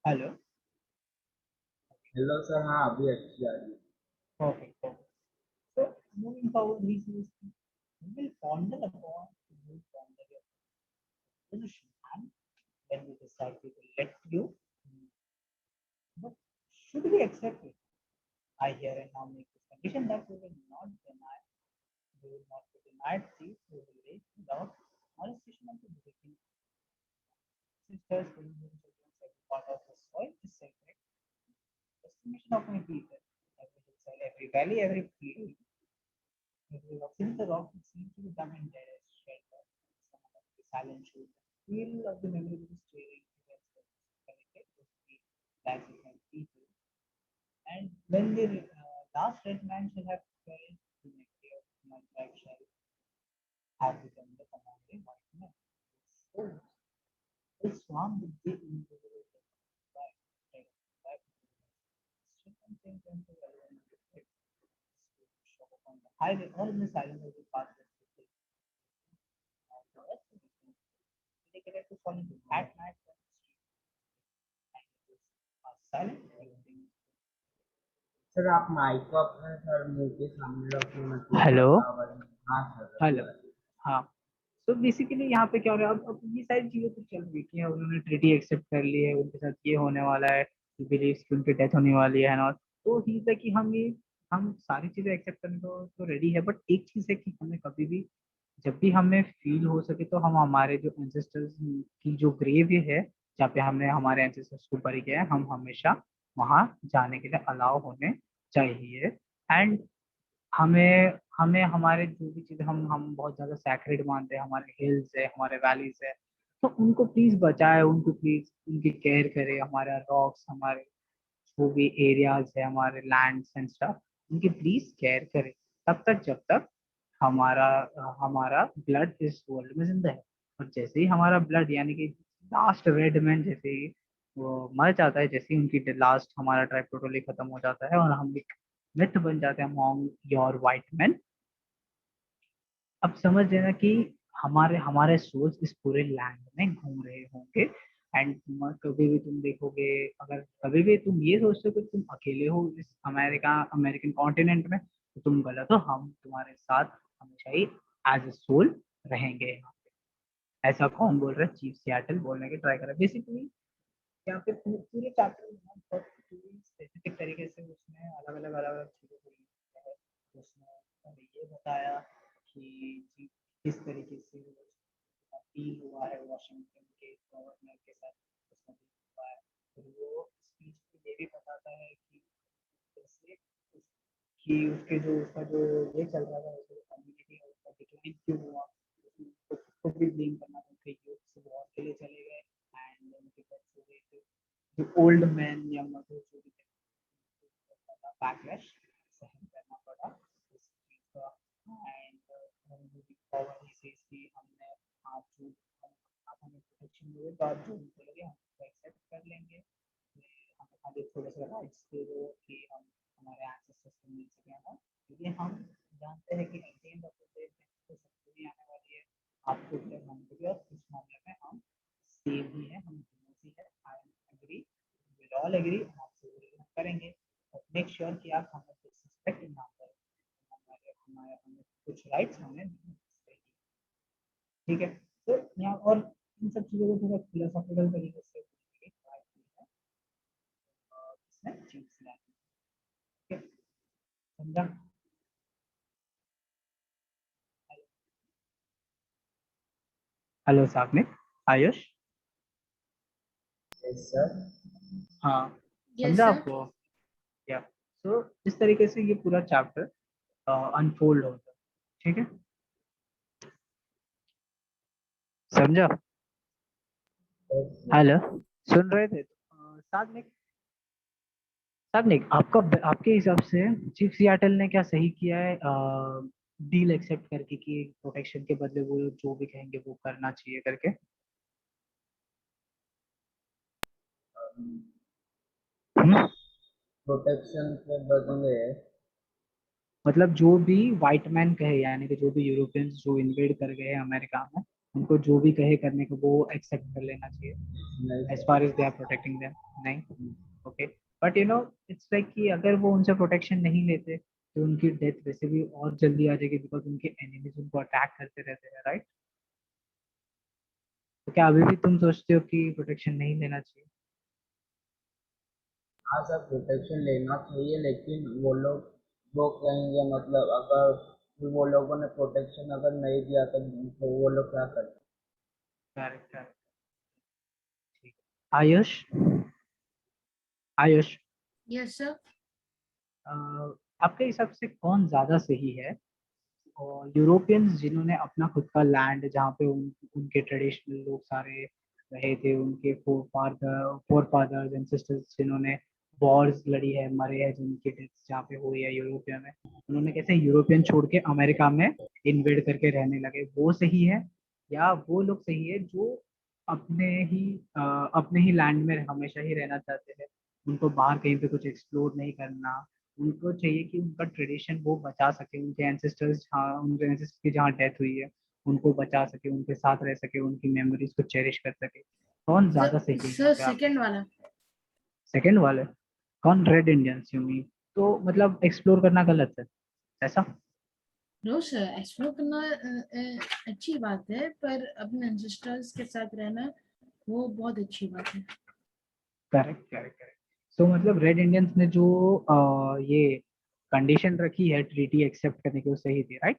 Speaker 1: हेलो
Speaker 2: हेलो सर हाँ अभी अच्छी आ रही है।
Speaker 1: Okay so moving forward he says we will ponder upon we will ponder your position and when we decide we will let you but should we accept it I hear and now make this condition that we will not be denied seats, we will raise without molestation of the breaking sisters, women, children, every part of the soil is sacred. Estimation of my people, every hillside, every valley, every field, every rock. Since the rock would seem to be dumb and dead as shelter, some of the silent shoes, feel of the memory of the steering against the connected to speak that with my people. And when the last red man shall have felt the nectar of my tribe shall have become the commanding white man. So, this swarm with the invisible highway all in the silence of the path dedicated to falling at night when the street are silent everything
Speaker 2: sir आप mic को अपने sir मुंह के सामने रखो मतलब
Speaker 1: hello
Speaker 2: आवाज। हाँ सर अभी
Speaker 1: हेलो
Speaker 2: आ रही है।
Speaker 1: हाँ तो बेसिकली यहाँ पे क्या हो रहा है अब ये सारी चीजें तो चल रही है उन्होंने ट्रीटी एक्सेप्ट कर ली है उनके साथ ये होने वाला है बिलीव की उनकी डेथ होने वाली है ना तो ही है कि हम सारी चीजें एक्सेप्ट करने को तो रेडी है बट एक चीज है कि हमें कभी भी जब भी हमें फील हो सके तो हम हमारे जो एंसेस्टर्स की जो ग्रेव है, जहाँ पे हमने हमारे एंसेस्टर्स को बरी किया है, हम हमेशा वहाँ जाने के लिए अलाउ होने चाहिए। एंड हमें हमें हमारे जो भी चीज़ हम बहुत ज़्यादा सैक्रेड मानते हैं, हमारे हिल्स है, हमारे वैलीज है, तो उनको प्लीज़ बचाए, उनको प्लीज़ उनकी केयर करे। हमारा रॉक्स, हमारे जो भी एरियाज है, हमारे लैंड्स एंड स्टफ, उनकी प्लीज़ केयर करे, तब तक जब तक हमारा हमारा ब्लड इस वर्ल्ड में जिंदा है। और जैसे ही हमारा ब्लड यानी कि लास्ट रेड मैन जैसे ही वो मर जाता है, जैसे ही उनकी लास्ट हमारा ट्राइब टोटली खत्म हो जाता है और हम एक मिथ बन जाते हैं अमॉन्ग योर वाइट मैन, अब समझ लेना कि हमारे हमारे सोल्स इस पूरे लैंड में घूम रहे होंगे। एंड कभी भी तुम देखोगे, अगर कभी भी तुम ये सोचते हो कि तुम अकेले हो इस अमेरिकन कॉन्टिनेंट में, तो तुम गलत हो। हम तुम्हारे साथ हमेशा ही एज ए सोल रहेंगे यहाँ पे। ऐसा कौन बोल रहा है? चीफ सियाटल बोलने की ट्राई कर रहा है बेसिकली। यहाँ पे पूरे चैप्टर में बहुत स्पेसिफिक तरीके से उसने अलग अलग चीज़ों को लिखा है। उसने ये बताया कि किस तरीके से डील हुआ है वाशिंगटन के गवर्नर के साथ, उसका डील हुआ है। फिर वो स्पीच में ये भी बताता है कि जैसे उसके जो उसका जो ये चल रहा था, उसका कम्युनिटी है उसका डिक्लाइन क्यों हुआ, उसको खुद भी ब्लेम करना था, उनके यूथ से वॉर के लिए चले गए एंड उनके डेथ हो गई थी। जो ओल्ड मैन या मदर जो भी बैकलैश सहन करना पड़ा इस चीज का। एंड कि हमने आप जो आप हमें प्रोटेक्शन दोगे तो आप जो भी बोलोगे हम उसको एक्सेप्ट कर लेंगे। हमें खाली थोड़ा सा राइट्स दे दो कि हम हमारे एंसेस्टर्स को मिल सके ना, क्योंकि हम जानते हैं कि at the end of the day तो सबको भी आने वाली है, आपको भी और हमको भी। और इस मामले में हम सेम ही है, हम दोनों ही है। I agree, will all agree, हम आपसे एग्री करेंगे। बट मेक श्योर कि आप हमें डिसरिस्पेक्ट ना करें, हमारे हमारे हमें कुछ राइट्स हमें नहीं चाहिए। ठीक है? तो यहाँ और इन सब चीज़ों को थोड़ा फिलोसॉफिकल तरीके से ट्राई की है इसने चीज लाने। ठीक है? समझा? हेलो सामने आयुष।
Speaker 2: Yes, sir.
Speaker 1: हाँ,
Speaker 3: Yes,
Speaker 1: समझा
Speaker 3: sir.
Speaker 1: आपको? या तो इस तरीके से ये पूरा चैप्टर अनफोल्ड होता है। ठीक है? समझा?
Speaker 2: Yes, sir.
Speaker 1: हेलो, सुन रहे थे? साधनिक, आपका आपके हिसाब से चीफ सियाटल ने क्या सही किया है डील एक्सेप्ट करके कि प्रोटेक्शन के बदले वो जो भी कहेंगे वो करना चाहिए करके? हम्म?
Speaker 2: प्रोटेक्शन के बदले
Speaker 1: मतलब जो भी व्हाइट मैन कहे, यानी कि जो भी यूरोपियंस जो इन्वेड कर गए हैं अमेरिका में, उनको जो भी कहे करने को वो एक्सेप्ट कर लेना चाहिए
Speaker 2: नहीं
Speaker 1: as
Speaker 2: sir.
Speaker 1: Far as they are protecting them. नहीं? ओके। बट इट्स लाइक कि अगर वो उनसे प्रोटेक्शन नहीं लेते तो उनकी डेथ वैसे भी और जल्दी आ जाएगी, बिकॉज उनके एनिमीज उनको अटैक करते रहते हैं, राइट? तो क्या अभी भी तुम सोचते हो कि प्रोटेक्शन नहीं लेना चाहिए?
Speaker 2: हाँ सर, प्रोटेक्शन लेना चाहिए, लेकिन वो लोग वो कहेंगे, मतलब अगर वो लोगों ने प्रोटेक्शन अगर नहीं दिया तो वो लोग क्या करते?
Speaker 1: Correct, correct. ठीक है। Ayush, Ayush,
Speaker 3: Yes, sir.
Speaker 1: अ, आपके हिसाब से कौन ज्यादा सही है? और यूरोपियंस जिन्होंने अपना खुद का लैंड, जहाँ पे उनके ट्रेडिशनल लोग सारे रहे थे, उनके फोर फादर्स एंड सिस्टर्स जिन्होंने वॉर्स लड़ी है, मरे हैं, जिनकी डेथ जहाँ पे हुई है यूरोपिया में, उन्होंने कैसे यूरोपियन छोड़ के अमेरिका में इन्वेड करके रहने लगे, वो सही है? या वो लोग सही है जो अपने ही अपने ही लैंड में हमेशा ही रहना चाहते हैं, उनको बाहर कहीं पे कुछ एक्सप्लोर नहीं करना, उनको चाहिए कि उनका ट्रेडिशन वो बचा सके, उनके एंसेस्टर्स जहाँ उनके एंसेस्टर्स की जहाँ डेथ हुई है उनको बचा सके, उनके साथ रह सके, उनकी मेमोरीज को चेरिश कर सके? कौन ज्यादा सही है यहाँ
Speaker 3: Sir,
Speaker 1: पे आपके
Speaker 3: second
Speaker 1: हिसाब
Speaker 3: वाला.
Speaker 1: से? सेकंड वाले? कौन? Red Indians you mean? तो मतलब एक्सप्लोर करना गलत है, ऐसा?
Speaker 3: नो सर, एक्सप्लोर करना अच्छी बात है, पर अपने एंसेस्टर्स के साथ रहना वो बहुत अच्छी बात है.
Speaker 1: Correct, correct, correct. सो मतलब रेड इंडियंस ने जो ये कंडीशन रखी है ट्रीटी एक्सेप्ट करने की, वो सही थी, राइट?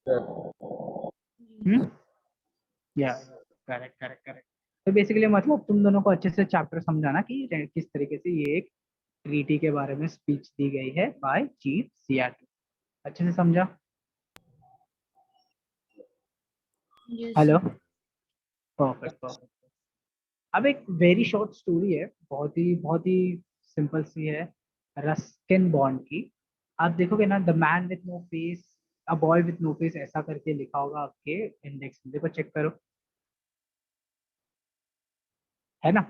Speaker 1: हम्म, या करेक्ट करेक्ट करेक्ट। तो बेसिकली मतलब तुम दोनों को अच्छे से चैप्टर समझाना कि किस तरीके से ये एक ट्रीटी के बारे में स्पीच दी गई है बाय चीफ सियाटल। अच्छे से समझा?
Speaker 3: Yes
Speaker 1: hello,
Speaker 3: sir.
Speaker 1: Perfect perfect. अब एक वेरी शॉर्ट स्टोरी है, बहुत ही सिंपल सी है, रस्किन बॉन्ड की। आप देखोगे ना, the man with no face, a boy with no face, ऐसा करके लिखा होगा आपके इंडेक्स में, देखो चेक करो, है ना?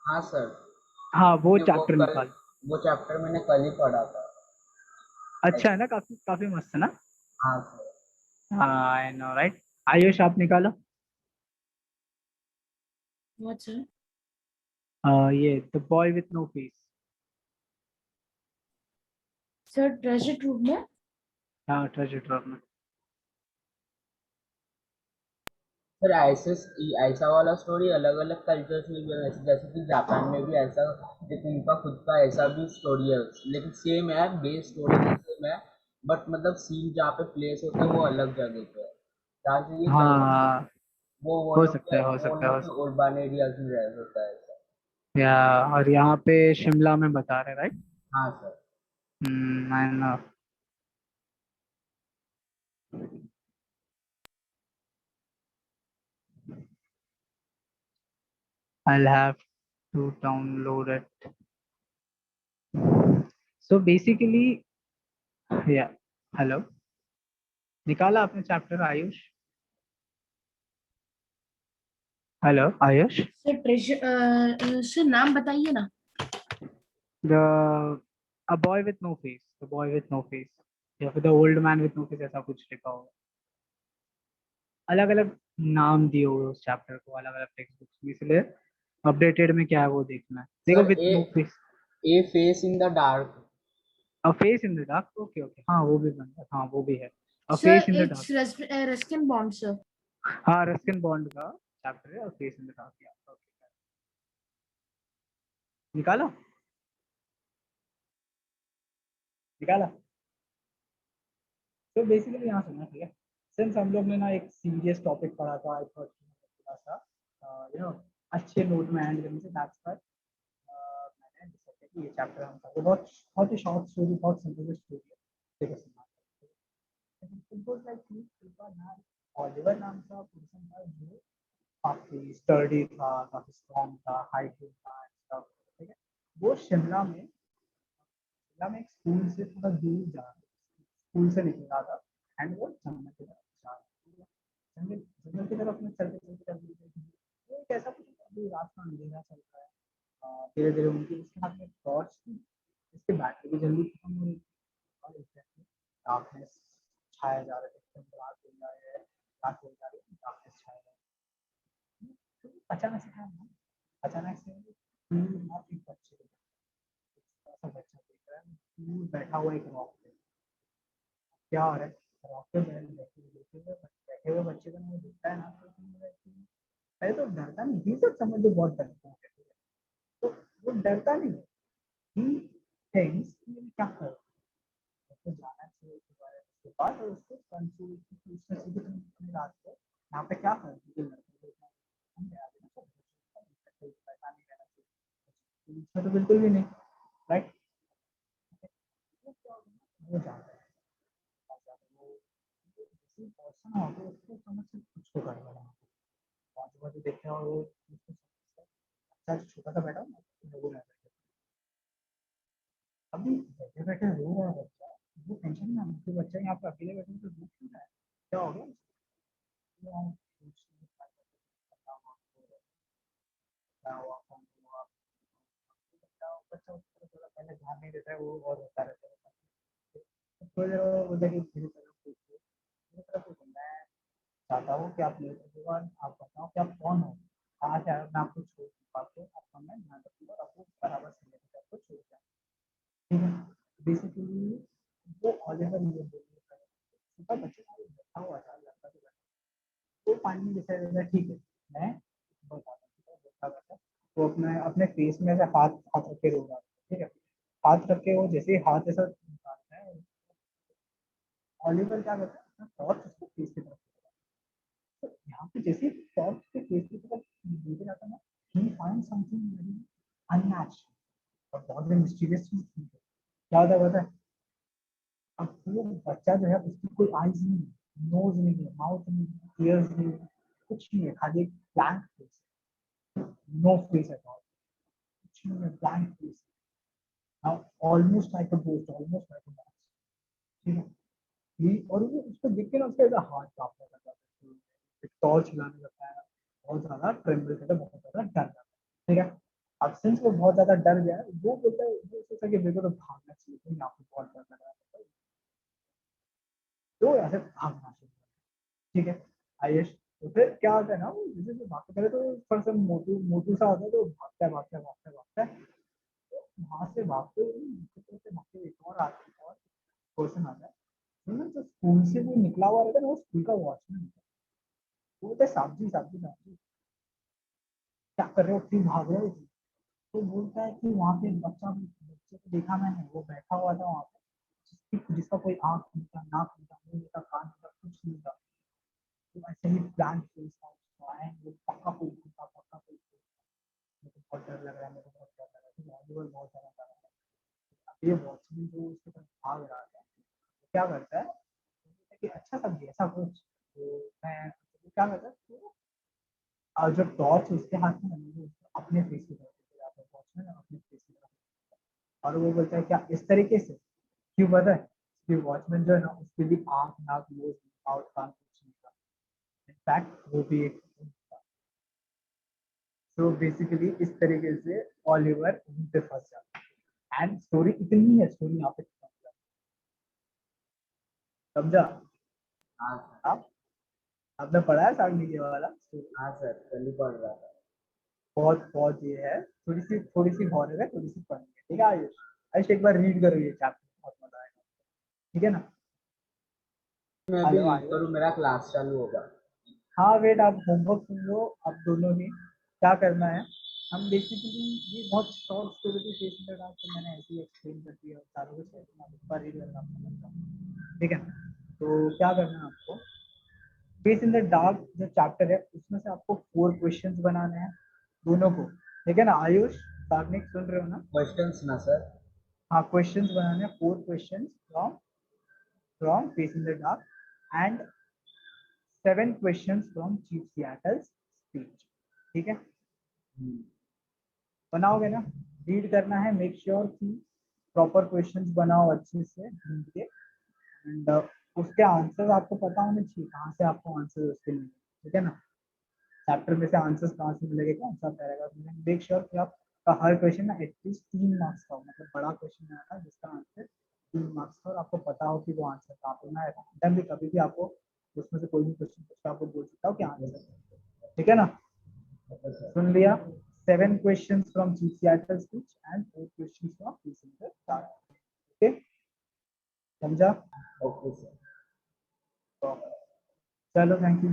Speaker 2: हाँ सर,
Speaker 1: हाँ, वो
Speaker 2: मैंने
Speaker 1: चैप्टर निकाल।
Speaker 2: वो चैप्टर मैंने कल ही पढ़ा था।
Speaker 1: अच्छा है ना, काफी काफी मस्त है ना?
Speaker 2: हाँ सर।
Speaker 1: हाँ, आई नो राइट। आयुष आप निकालो।
Speaker 3: What sir?
Speaker 1: ये the boy with no face.
Speaker 3: Sir treasure troop में।
Speaker 1: हाँ, ट्रेजर ट्रॉप में।
Speaker 2: फिर ऐसे ऐसा वाला स्टोरी अलग अलग कल्चर्स में भी है, जैसे कि जापान में भी ऐसा एक उनका खुद का ऐसा भी स्टोरी है, लेकिन सेम है, बेस स्टोरी भी सेम है, बट मतलब सीन जहाँ पे प्लेस होता है वो अलग जगह पे है, जहाँ से ये कल्चर
Speaker 1: हाँ,
Speaker 2: वो
Speaker 1: हो सकता है, हो
Speaker 2: वो
Speaker 1: सकता है,
Speaker 2: लोग
Speaker 1: हो
Speaker 2: के
Speaker 1: सकता
Speaker 2: उर्बान एरियाज में रह होता है ऐसा।
Speaker 1: है। या, और यहाँ पे शिमला में बता रहे, राइट?
Speaker 2: हाँ sir.
Speaker 1: I know. I'll have to download it. So basically, yeah. Hello, निकाला आपने chapter Ayush? Hello Ayush.
Speaker 3: Sir treasure sir नाम बताइए ना।
Speaker 1: The a boy with no face, the boy with no face, या फिर the old man with no face, ऐसा कुछ लिखा होगा। अलग अलग नाम दिए हुए उस चैप्टर को अलग अलग टेक्स्ट बुक्स में, इसलिए अपडेटेड में क्या है वो देखना है। देखो,
Speaker 2: sir
Speaker 1: with no face,
Speaker 2: a face in the dark.
Speaker 1: A face in the dark, okay okay, हाँ वो भी बन रहा, हाँ वो भी है, a face
Speaker 3: sir
Speaker 1: in the dark.
Speaker 3: It's Ruskin Bond sir.
Speaker 1: हाँ, रस्किन बॉन्ड का चैप्टर है, a face in the dark. Okay, निकाला, निकाला। तो बेसिकली यहाँ सुना, ठीक है, सिंस हम लोग ने ना एक सीरियस टॉपिक पढ़ा था, आई थॉट थोड़ा सा अच्छे नोट में एंड करने से, दैट्स व्हाई मैंने डिसाइड किया कि ये चैप्टर हम पढ़ेंगे। बहुत बहुत ही शॉर्ट स्टोरी, बहुत सिंपल स्टोरी है, ठीक है, सुना। इट वाज लाइक ना, ऑलिवर नाम का पर्सन था जो काफी स्टर्डी था, काफी स्ट्रॉन्ग था, हाइट था and stuff, ठीक है। वो शिमला में एक स्कूल से थोड़ा दूर जा रहा, स्कूल से निकला था, एंड वो जंगल की तरफ जा रहा था। जंगल जंगल की तरफ में चलते चलते चलते वो एक ऐसा कुछ, अभी रात का अंधेरा चल रहा है, धीरे धीरे उनकी उसके हाथ में टॉर्च थी, इसके बैटरी भी जल्दी खत्म हो रही थी, और डार्कनेस छाया जा रहा है, एकदम रात हो जा रही है, रात हो जा रही है, डार्कनेस छाया जा रही है। तो अचानक से क्या हुआ, अचानक से एक बच्चे को, ऐसा बच्चा देख रहा है, दूर बैठा हुआ एक रॉक पे। क्या हो रहा है, रॉक पे बैठे हुए बच्चे को मुझे दिखता है ना, तो पहले तो डरता नहीं, ही सब समझ, बहुत डरता है, तो वो डरता नहीं, ही थिंक्स कि मैं क्या करूँ, उसको जाना चाहिए उसके पास, और उसको कंट्रोल, उसने सीधे अपने रात को यहाँ पे क्या कर दिया, लड़के को हम गया ना, तो पैसा नहीं रहना चाहिए, इसमें तो बिल्कुल भी नहीं, राइट। वो जाता है, वो किसी पर्सन हो तो उसको समझ से कुछ को कर रहा है, आजू बाजू देखे और वो उसको अच्छा छोटा सा बैठा ना, लोगों ने अभी बैठे बैठे रो रहा है बच्चा, वो टेंशन में है कि बच्चा यहाँ पे अकेले बैठे तो रो क्यों रहा है, क्या हो गया उसको? वो क्या हुआ, कौन हुआ, बच्चा उस पर थोड़ा पहले ध्यान नहीं देता है, वो और होता रहता है। तो थोड़ी देर वो जगह धीरे तरफ मैं चाहता हूँ कि आप मेरे को आप बताओ कि आप कौन हो, कहाँ से आए हो, मैं आपको छोड़ दूँगा, आपको आपका मैं ध्यान रखूँगा और आपको बराबर से लेकर आपको छोड़ दूँगा, ठीक है। बेसिकली वो ऑलिवर ये बोलता है, छोटा बच्चा ना बैठा हुआ था, लड़का तो बैठा, वो पानी में डिसाइड होता है, ठीक है, मैं बताता हूँ, बैठा हुआ था, वो अपने अपने फेस में से हाथ हाथ रख के रो रहा था, ठीक है। हाथ रख के वो जैसे ही हाथ ऐसा निकालता है, ऑलिवर क्या करता है अपना टॉर्च उसको फेस की तरफ, तो यहाँ पे जैसे टॉर्च के फेस की तरफ लेके जाता है ना, ही फाइंड समथिंग वेरी अननेचुरल और बहुत ही मिस्टीरियस चीज थी। क्या होता है पता है? अब वो बच्चा जो है उसकी कोई आईज नहीं है, नोज नहीं है, माउथ नहीं है, ईयर्स नहीं है, कुछ नहीं है, खाली एक blank face, no face at all, कुछ नहीं है, blank face. Now almost like a ghost, almost like a ghost, ठीक है। ये और वो उसको देख के ना उसका ऐसा हार्ट कांपने लगा, टॉर्च हिलाने लगता है, बहुत ज्यादा ट्रेम्बल करता है, बहुत ज्यादा डर जाता है, ठीक है। अब सिंस वो बहुत ज्यादा डर गया है, वो बोलता है, वो सोचा कि मेरे को तो भागना चाहिए, नहीं यहाँ पे बहुत डर लग रहा है, तो ऐसे भागना चाहिए, ठीक है। आयुष, तो फिर क्या होता है ना, वो जैसे जैसे भागते पहले तो थोड़ा सा मोटू मोटू सा होता है, तो भागता है भागता है भागता है भागता है, तो वहां से भागते हुए भागते हुए एक और आता है, और क्वेश्चन आता है, तो ना जो स्कूल से वो निकला हुआ रहता है ना, वो स्कूल का वॉचमैन, वो बोलता है साहब जी साहब जी साहब जी, क्या कर रहे हो, क्यों भाग रहे हो? तो बोलता है कि वहाँ पे एक बच्चे को देखा मैंने, वो बैठा हुआ था वहाँ पे, जिसका कोई आँख नहीं था, नाक नहीं था, मुंह नहीं था, कान नहीं था, कुछ नहीं था, तो ऐसे ही प्लान फेस था उसका, एंड वो पक्का कोई था, पक्का कोई था। मेरे को बहुत डर लग रहा है, मेरे को बहुत डर लग रहा है, वॉलीबॉल बहुत ज़्यादा डर रहा है। अब ये वॉचमैन जो उसके पास भाग रहा था, वो क्या करता है, कि अच्छा समझिए ऐसा कुछ, तो मैं वो क्या करता है, तो और जो टॉर्च उसके हाथ में है, वो उसको अपने फेस की तरफ लेके जाता है, वॉचमैन अपने फेस की तरफ, और वो बोलता है क्या इस तरीके से, क्यों पता है? कि वॉचमैन जो है ना, उसके भी आँख नाक नोज माउथ कान कुछ नहीं था, इनफैक्ट वो भी एक था। तो बेसिकली इस तरीके से ऑलिवर वहीं पे फंस जाता है, एंड स्टोरी इतनी है, स्टोरी यहाँ पे खत्म हो जाती है। समझा
Speaker 2: हाँ सर।
Speaker 1: आप? आपने पढ़ा है सागनी के वाला स्टोरी?
Speaker 2: हाँ सर, कल ही पढ़ रहा था।
Speaker 1: बहुत बहुत ये है, थोड़ी सी हॉरर है, थोड़ी सी फनी है, ठीक है आयुष? आयुष एक बार रीड करो ये चैप्टर, बहुत मजा आएगा, ठीक है ना?
Speaker 2: मैं भी
Speaker 1: हेलो
Speaker 2: रीड
Speaker 1: आयुष,
Speaker 2: करूँ, मेरा क्लास चालू होगा।
Speaker 1: हाँ वेट, आप होमवर्क सुन लो, आप दोनों ही। क्या करना है, हम बेसिकली ये बहुत शॉर्ट स्टोरी थी फेस इन द डार्क, तो मैंने ऐसे ही एक्सप्लेन कर दिया सारों कुछ, आप एक बार रीड करना आपको लगता है, ठीक है। तो क्या करना है आपको, फेस इन द डार्क जो चैप्टर है उसमें से आपको 4 क्वेश्चंस बनाने हैं दोनों को, ठीक है ना आयुष? साग्निक सुन रहे हो ना?
Speaker 2: क्वेश्चंस ना सर?
Speaker 1: हाँ क्वेश्चंस बनाने हैं, 4 questions from face in the dark, and 7 questions from chief Seattle's speech, ठीक है? बनाओगे ना? रीड करना है, मेक श्योर कि प्रॉपर क्वेश्चंस बनाओ अच्छे से ढूंढ के, एंड उसके आंसर्स आपको पता होने चाहिए, कहाँ से आपको आंसर उसके मिले, ठीक है ना? चैप्टर में से आंसर्स कहाँ से मिलेंगे, कौन सा पैराग्राफ मिलेगा, मेक श्योर कि आपका हर क्वेश्चन ना एटलीस्ट 3 मार्क्स का हो, मतलब बड़ा क्वेश्चन आएगा जिसका आंसर 3 मार्क्स का, और आपको पता हो कि वो आंसर कहाँ पे ना, रैंडमली कभी भी आपको उसमें से कोई भी क्वेश्चन पूछ के आपको बोल सकता हो कि आंसर, ठीक है ना?
Speaker 2: Okay sir.
Speaker 1: सुन लिया? 7 questions from Chief Seattle speech and 4 questions from December start. Okay, समझा?
Speaker 2: Okay sir.
Speaker 1: चलो, थैंक यू।